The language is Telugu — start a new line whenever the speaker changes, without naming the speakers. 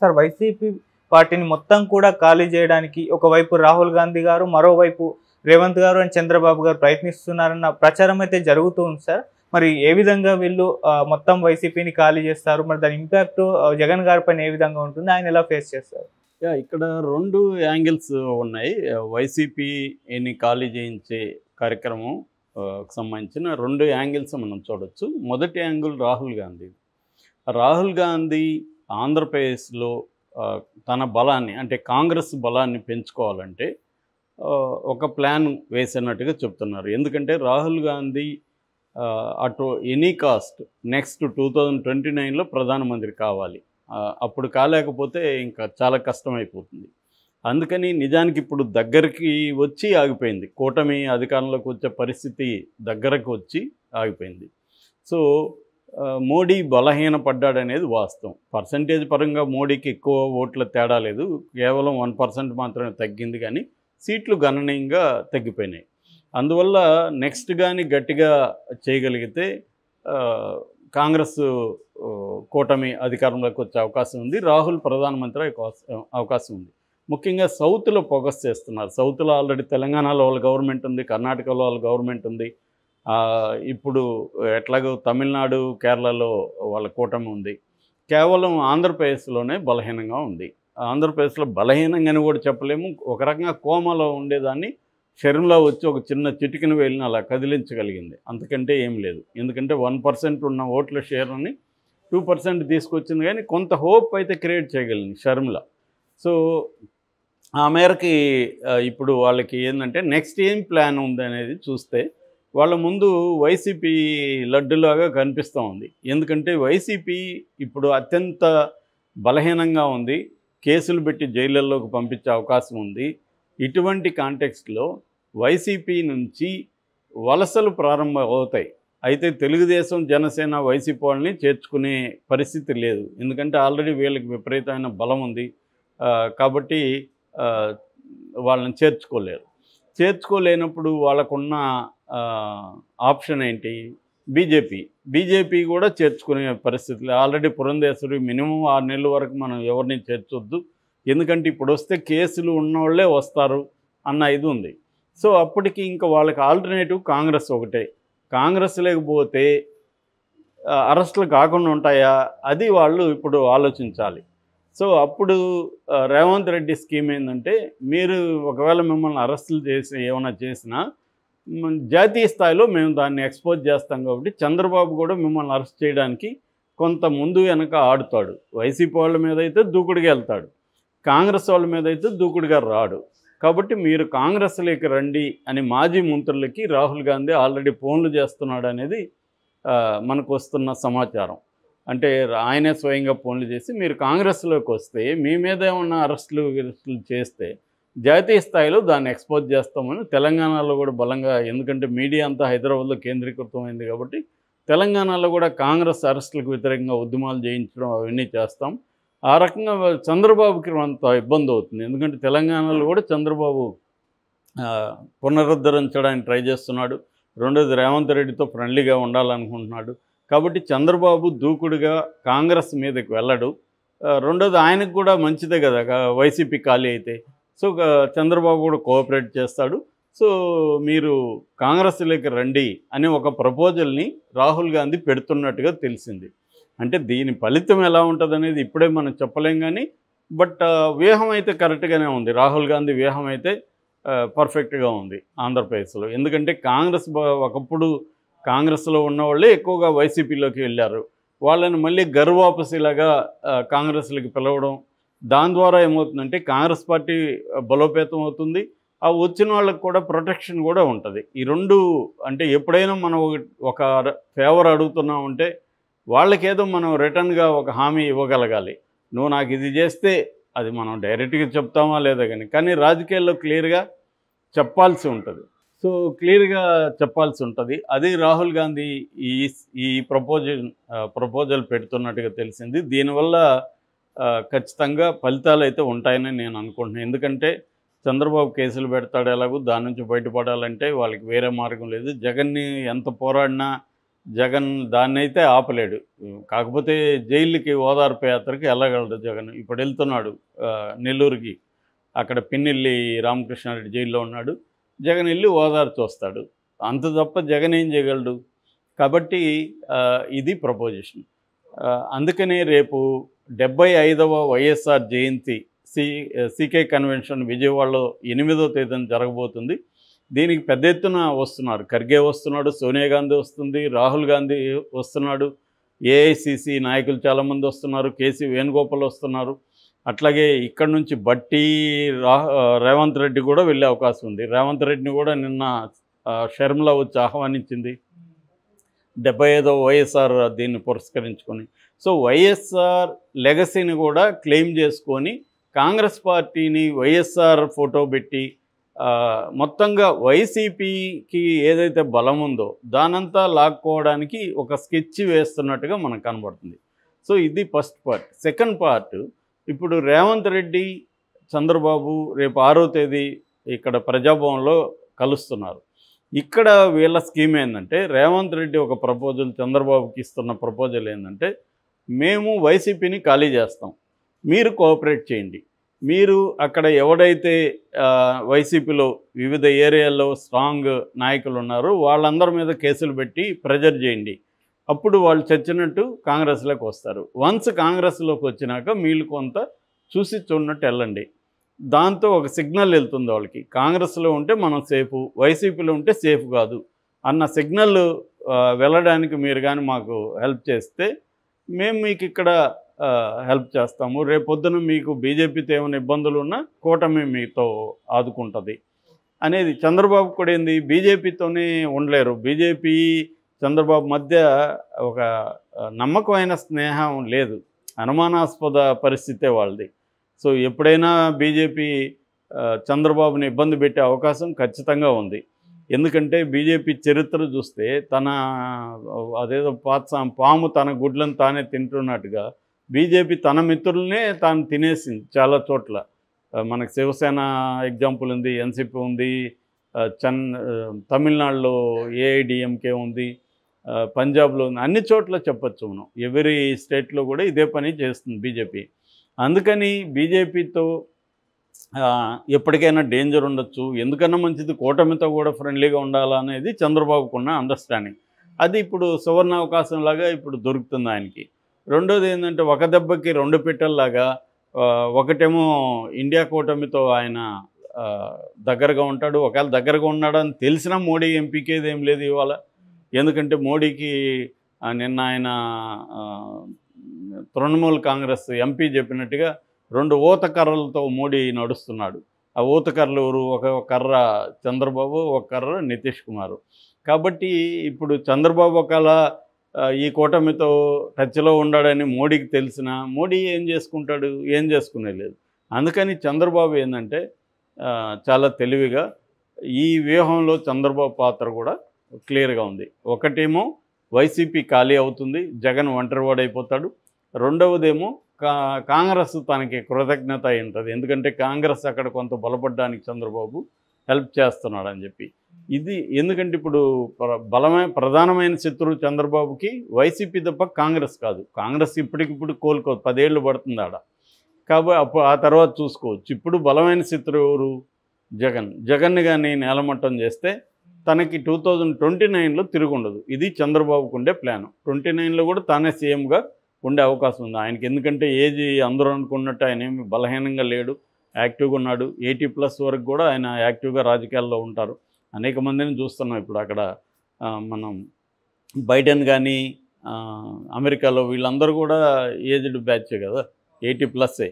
సార్ వైసీపీ పార్టీని మొత్తం కూడా ఖాళీ చేయడానికి ఒకవైపు రాహుల్ గాంధీ గారు, మరోవైపు రేవంత్ గారు అండ్ చంద్రబాబు గారు ప్రయత్నిస్తున్నారన్న ప్రచారం అయితే జరుగుతూ ఉంది సార్. మరి ఏ విధంగా వీళ్ళు మొత్తం వైసీపీని ఖాళీ చేస్తారు? మరి దాని ఇంపాక్ట్ జగన్ గారి పైన ఏ విధంగా ఉంటుంది? ఆయన ఎలా ఫేస్ చేస్తారు?
ఇక్కడ 2 యాంగిల్స్ ఉన్నాయి. వైసీపీని ఖాళీ చేయించే కార్యక్రమం సంబంధించిన 2 యాంగిల్స్ మనం చూడొచ్చు. మొదటి యాంగిల్ రాహుల్ గాంధీ. రాహుల్ గాంధీ ఆంధ్రప్రదేశ్లో తన బలాన్ని అంటే కాంగ్రెస్ బలాన్ని పెంచుకోవాలంటే ఒక ప్లాన్ వేసినట్టుగా చెప్తున్నారు. ఎందుకంటే రాహుల్ గాంధీ అటు ఎనీ కాస్ట్ నెక్స్ట్ 2029లో ప్రధానమంత్రి కావాలి. అప్పుడు కాలేకపోతే ఇంకా చాలా కష్టమైపోతుంది. అందుకని నిజానికి ఇప్పుడు దగ్గరికి వచ్చి ఆగిపోయింది. కూటమి అధికారంలోకి వచ్చే పరిస్థితి దగ్గరకు వచ్చి ఆగిపోయింది. సో మోడీ బలహీనపడ్డాడనేది వాస్తవం. పర్సంటేజ్ పరంగా మోడీకి ఎక్కువ ఓట్ల తేడా లేదు, కేవలం 1% మాత్రమే తగ్గింది, కానీ సీట్లు గణనీయంగా తగ్గిపోయినాయి. అందువల్ల నెక్స్ట్ కానీ గట్టిగా చేయగలిగితే కాంగ్రెస్ కూటమి అధికారంలోకి వచ్చే అవకాశం ఉంది. రాహుల్ ప్రధానమంత్రి అవకాశం ఉంది. ముఖ్యంగా సౌత్లో ఫోకస్ చేస్తున్నారు. సౌత్లో ఆల్రెడీ తెలంగాణలో వాళ్ళ గవర్నమెంట్ ఉంది, కర్ణాటకలో వాళ్ళ గవర్నమెంట్ ఉంది, ఇప్పుడు ఎట్లాగో తమిళనాడు, కేరళలో వాళ్ళ కూటమి ఉంది. కేవలం ఆంధ్రప్రదేశ్లోనే బలహీనంగా ఉంది. ఆంధ్రప్రదేశ్లో బలహీనంగాని కూడా చెప్పలేము. ఒక రకంగా కోమలో ఉండేదాన్ని షర్మిలా వచ్చి ఒక చిన్న చిటికిన వేలిని అలా కదిలించగలిగింది. అంతకంటే ఏం లేదు. ఎందుకంటే 1% ఉన్న ఓట్ల షేర్ని 2% తీసుకొచ్చింది, కానీ కొంత హోప్ అయితే క్రియేట్ చేయగలిగింది షర్మిలా. సో ఆ మేరకి ఇప్పుడు వాళ్ళకి ఏంటంటే నెక్స్ట్ ఏం ప్లాన్ ఉంది అనేది చూస్తే వాళ్ళ ముందు వైసీపీ లడ్డులాగా కనిపిస్తూ ఉంది. ఎందుకంటే వైసీపీ ఇప్పుడు అత్యంత బలహీనంగా ఉంది. కేసులు పెట్టి జైళ్ళల్లోకి పంపించే అవకాశం ఉంది. ఇటువంటి కాంటెక్స్ట్లో వైసీపీ నుంచి వలసలు ప్రారంభం అవుతాయి. అయితే తెలుగుదేశం, జనసేన వైసీపీ వాళ్ళని చేర్చుకునే పరిస్థితి లేదు. ఎందుకంటే ఆల్రెడీ వీళ్ళకి విపరీతమైన బలం ఉంది. కాబట్టి వాళ్ళని చేర్చుకోలేరు. చేర్చుకోలేనప్పుడు వాళ్ళకున్న ఆప్షన్ ఏంటి? బీజేపీ కూడా చేర్చుకునే పరిస్థితులు. ఆల్రెడీ పురంధేశ్వరి మినిమం 6 నెలల వరకు మనం ఎవరిని చేర్చొద్దు, ఎందుకంటే ఇప్పుడు వస్తే కేసులు ఉన్నవాళ్ళే వస్తారు అన్న ఇది ఉంది. సో అప్పటికి ఇంకా వాళ్ళకి ఆల్టర్నేటివ్ కాంగ్రెస్ ఒకటే. కాంగ్రెస్ లేకపోతే అరెస్టులు కాకుండా ఉంటాయా, అది వాళ్ళు ఇప్పుడు ఆలోచించాలి. సో అప్పుడు రేవంత్ రెడ్డి స్కీమ్ ఏంటంటే, మీరు ఒకవేళ మిమ్మల్ని అరెస్టులు చేసి ఏమైనా చేసినా జాతీయ స్థాయిలో మేము దాన్ని ఎక్స్పోజ్ చేస్తాం, కాబట్టి చంద్రబాబు కూడా మిమ్మల్ని అరెస్ట్ చేయడానికి కొంత ముందు వెనక ఆడుతాడు. వైసీపీ వాళ్ళ మీద అయితే దూకుడుగా వెళ్తాడు, కాంగ్రెస్ వాళ్ళ మీద అయితే దూకుడుగా రాడు. కాబట్టి మీరు కాంగ్రెస్లోకి రండి అని మాజీ మంత్రులకి రాహుల్ గాంధీ ఆల్రెడీ ఫోన్లు చేస్తున్నాడు అనేది మనకు వస్తున్న సమాచారం. అంటే ఆయనే స్వయంగా ఫోన్లు చేసి మీరు కాంగ్రెస్లోకి వస్తే మీ మీద ఏమన్నా అరెస్టులు చేస్తే జాతీయ స్థాయిలో దాన్ని ఎక్స్పోజ్ చేస్తామని తెలంగాణలో కూడా బలంగా, ఎందుకంటే మీడియా అంతా హైదరాబాద్లో కేంద్రీకృతమైంది కాబట్టి తెలంగాణలో కూడా కాంగ్రెస్ అరెస్టులకు వ్యతిరేకంగా ఉద్యమాలు చేయించడం అవన్నీ చేస్తాం. ఆ రకంగా చంద్రబాబుకి అంత ఇబ్బంది అవుతుంది. ఎందుకంటే తెలంగాణలో కూడా చంద్రబాబు పునరుద్ధరించడానికి ట్రై చేస్తున్నాడు. రెండోది రేవంత్ రెడ్డితో ఫ్రెండ్లీగా ఉండాలనుకుంటున్నాడు. కాబట్టి చంద్రబాబు దూకుడుగా కాంగ్రెస్ మీదకి వెళ్ళడు. రెండోది ఆయనకు కూడా మంచిదే కదా వైసీపీ ఖాళీ అయితే. సో చంద్రబాబు కూడా కోఆపరేట్ చేస్తాడు. సో మీరు కాంగ్రెస్లోకి రండి అనే ఒక ప్రపోజల్ని రాహుల్ గాంధీ పెడుతున్నట్టుగా తెలిసింది. అంటే దీని ఫలితం ఎలా ఉంటుంది అనేది ఇప్పుడే మనం చెప్పలేం, కానీ బట్ వ్యూహం అయితే కరెక్ట్గానే ఉంది. రాహుల్ గాంధీ వ్యూహం అయితే పర్ఫెక్ట్గా ఉంది ఆంధ్రప్రదేశ్లో. ఎందుకంటే కాంగ్రెస్ ఒకప్పుడు కాంగ్రెస్లో ఉన్నవాళ్ళే ఎక్కువగా వైసీపీలోకి వెళ్ళారు. వాళ్ళని మళ్ళీ గర్వాపసిలాగా కాంగ్రెస్లోకి పిలవడం, దాని ద్వారా ఏమవుతుందంటే కాంగ్రెస్ పార్టీ బలోపేతం అవుతుంది. ఆ వచ్చిన వాళ్ళకి కూడా ప్రొటెక్షన్ కూడా ఉంటుంది. ఈ రెండు అంటే ఎప్పుడైనా మనం ఒక ఫేవర్ అడుగుతున్నామంటే వాళ్ళకేదో మనం రిటర్న్గా ఒక హామీ ఇవ్వగలగాలి. నువ్వు నాకు ఇది చేస్తే, అది మనం డైరెక్ట్గా చెప్తామా లేదా కానీ రాజకీయాల్లో క్లియర్గా చెప్పాల్సి ఉంటుంది. సో క్లియర్గా చెప్పాల్సి ఉంటుంది. అది రాహుల్ గాంధీ ఈ ప్రపోజల్ పెడుతున్నట్టుగా తెలిసింది. దీనివల్ల ఖచ్చితంగా ఫలితాలు అయితే ఉంటాయని నేను అనుకుంటున్నాను. ఎందుకంటే చంద్రబాబు కేసులు పెడతాడు ఎలాగో, దాని నుంచి బయటపడాలంటే వాళ్ళకి వేరే మార్గం లేదు. జగన్ని ఎంత పోరాడినా జగన్ దాన్నైతే ఆపలేడు. కాకపోతే జైలుకి ఓదార్పు యాత్రకి వెళ్ళగలడు జగన్. ఇప్పుడు వెళ్తున్నాడు నెల్లూరుకి. అక్కడ పిన్నెల్లి రామకృష్ణారెడ్డి జైల్లో ఉన్నాడు. జగన్ వెళ్ళి ఓదార్చి వస్తాడు. అంత తప్ప జగన్ ఏం చేయగలడు? కాబట్టి ఇది ప్రపోజిషన్. అందుకనే రేపు 75వ వైఎస్ఆర్ జయంతి సీకే కన్వెన్షన్ విజయవాడలో 8వ తేదీన జరగబోతుంది. దీనికి పెద్ద ఎత్తున వస్తున్నారు. ఖర్గే వస్తున్నాడు, సోనియా గాంధీ వస్తుంది, రాహుల్ గాంధీ వస్తున్నాడు, ఏఐసిసి నాయకులు చాలామంది వస్తున్నారు, కేసీ వేణుగోపాల్ వస్తున్నారు. అట్లాగే ఇక్కడ నుంచి బట్టి రేవంత్ రెడ్డి కూడా వెళ్ళే అవకాశం ఉంది. రేవంత్ రెడ్డిని కూడా నిన్న షర్మిల వచ్చి ఆహ్వానించింది 75వ వైఎస్ఆర్ దీన్ని పురస్కరించుకొని. సో వైఎస్ఆర్ లెగసీని కూడా క్లెయిమ్ చేసుకొని కాంగ్రెస్ పార్టీని వైఎస్ఆర్ ఫోటో పెట్టి మొత్తంగా వైసీపీకి ఏదైతే బలం ఉందో దానంతా లాక్కోవడానికి ఒక స్కెచ్ వేస్తున్నట్టుగా మనకు కనబడుతుంది. సో ఇది ఫస్ట్ పార్ట్. సెకండ్ పార్ట్, ఇప్పుడు రేవంత్ రెడ్డి చంద్రబాబు రేపు 6వ తేదీ ఇక్కడ ప్రజాభవన్లో కలుస్తున్నారు. ఇక్కడ వీళ్ళ స్కీమ్ ఏంటంటే, రేవంత్ రెడ్డి ఒక ప్రపోజల్ చంద్రబాబుకి ఇస్తున్న ప్రపోజల్ ఏంటంటే, మేము వైసీపీని ఖాళీ చేస్తాం, మీరు కోఆపరేట్ చేయండి, మీరు అక్కడ ఎవడైతే వైసీపీలో వివిధ ఏరియాల్లో స్ట్రాంగ్ నాయకులు ఉన్నారో వాళ్ళందరి మీద కేసులు పెట్టి ప్రెజర్ చేయండి, అప్పుడు వాళ్ళు చచ్చినట్టు కాంగ్రెస్లోకి వస్తారు. వన్స్ కాంగ్రెస్లోకి వచ్చినాక మీరు కొంత చూసి చూడనట్టు వెళ్ళండి. దాంతో ఒక సిగ్నల్ వెళ్తుంది వాళ్ళకి, కాంగ్రెస్లో ఉంటే మనం సేఫ్, వైసీపీలో ఉంటే సేఫ్ కాదు అన్న సిగ్నల్ వెళ్ళడానికి మీరు కానీ మాకు హెల్ప్ చేస్తే మేము మీకు ఇక్కడ హెల్ప్ చేస్తాము. రేపొద్దున మీకు బీజేపీతో ఏమైనా ఇబ్బందులు ఉన్నా కూటమి మీతో ఆదుకుంటుంది అనేది. చంద్రబాబు కూడా ఏంది, బీజేపీతోనే ఉండలేరు. బీజేపీ చంద్రబాబు మధ్య ఒక నమ్మకమైన స్నేహం లేదు, అనుమానాస్పద పరిస్థితే వాళ్ళది. సో ఎప్పుడైనా బీజేపీ చంద్రబాబుని ఇబ్బంది పెట్టే అవకాశం ఖచ్చితంగా ఉంది. ఎందుకంటే బీజేపీ చరిత్ర చూస్తే అదేదో పాము తన గుడ్లను తానే తింటున్నట్టుగా బీజేపీ తన మిత్రులనే తాను తినేసింది చాలా చోట్ల. మనకు శివసేన ఎగ్జాంపుల్ ఉంది, ఎన్సీపీ ఉంది, తమిళనాడులో ఏఐడిఎంకే ఉంది, పంజాబ్లో ఉంది, అన్ని చోట్ల చెప్పచ్చు మనం. ఎవరీ స్టేట్లో కూడా ఇదే పని చేస్తుంది బీజేపీ. అందుకని బీజేపీతో ఎప్పటికైనా డేంజర్ ఉండొచ్చు, ఎందుకన్నా మంచిది కూటమితో కూడా ఫ్రెండ్లీగా ఉండాలనేది చంద్రబాబుకున్న అండర్స్టాండింగ్. అది ఇప్పుడు సువర్ణ అవకాశంలాగా ఇప్పుడు దొరుకుతుంది ఆయనకి. రెండోది ఏంటంటే, ఒక దెబ్బకి రెండు పిట్టల్లాగా, ఒకటేమో ఇండియా కూటమితో ఆయన దగ్గరగా ఉంటాడు, ఒకవేళ దగ్గరగా ఉన్నాడని తెలిసినా మోడీ ఎంపీకేది ఏం లేదు ఇవాళ. ఎందుకంటే మోడీకి నిన్న ఆయన తృణమూల్ కాంగ్రెస్ ఎంపీ చెప్పినట్టుగా 2 ఊత కర్రలతో మోడీ నడుస్తున్నాడు. ఆ ఊత కర్రలు ఎవరు? ఒక కర్ర చంద్రబాబు, ఒక కర్ర నితీష్ కుమార్. కాబట్టి ఇప్పుడు చంద్రబాబు ఒకవేళ ఈ కూటమితో టచ్లో ఉన్నాడని మోడీకి తెలిసినా మోడీ ఏం చేసుకుంటాడు? ఏం చేసుకునే లేదు. అందుకని చంద్రబాబు ఏంటంటే చాలా తెలివిగా ఈ వ్యూహంలో చంద్రబాబు పాత్ర కూడా క్లియర్గా ఉంది. ఒకటేమో వైసీపీ ఖాళీ అవుతుంది, జగన్ ఒంటరివాడైపోతాడు. రెండవదేమో కాంగ్రెస్ తనకి కృతజ్ఞత అయి ఉంటుంది, ఎందుకంటే కాంగ్రెస్ అక్కడ కొంత బలపడడానికి చంద్రబాబు హెల్ప్ చేస్తున్నాడని చెప్పి. ఇది ఎందుకంటే ఇప్పుడు ప్రధానమైన శత్రువు చంద్రబాబుకి వైసీపీ తప్ప కాంగ్రెస్ కాదు. కాంగ్రెస్ ఇప్పటికిప్పుడు కోలుకోదు, 10 ఏళ్ళు పడుతుంది ఆడ. కాబట్టి ఆ తర్వాత చూసుకోవచ్చు. ఇప్పుడు బలమైన శత్రువు ఎవరు? జగన్ని కానీ నేలమట్టం చేస్తే తనకి 2029లో తిరుగుండదు. ఇది చంద్రబాబుకు ఉండే ప్లాన్. 29లో కూడా తానే సీఎంగా ఉండే అవకాశం ఉంది ఆయనకి. ఎందుకంటే ఏజ్ అందరూ అనుకున్నట్టు ఆయన ఏమి బలహీనంగా లేడు, యాక్టివ్గా ఉన్నాడు. 80+ వరకు కూడా ఆయన యాక్టివ్గా రాజకీయాల్లో ఉంటారు. అనేక మందిని చూస్తున్నాం ఇప్పుడు అక్కడ. మనం బైడెన్ కానీ అమెరికాలో వీళ్ళందరూ కూడా ఏజ్డ్ బ్యాచే కదా, 80+.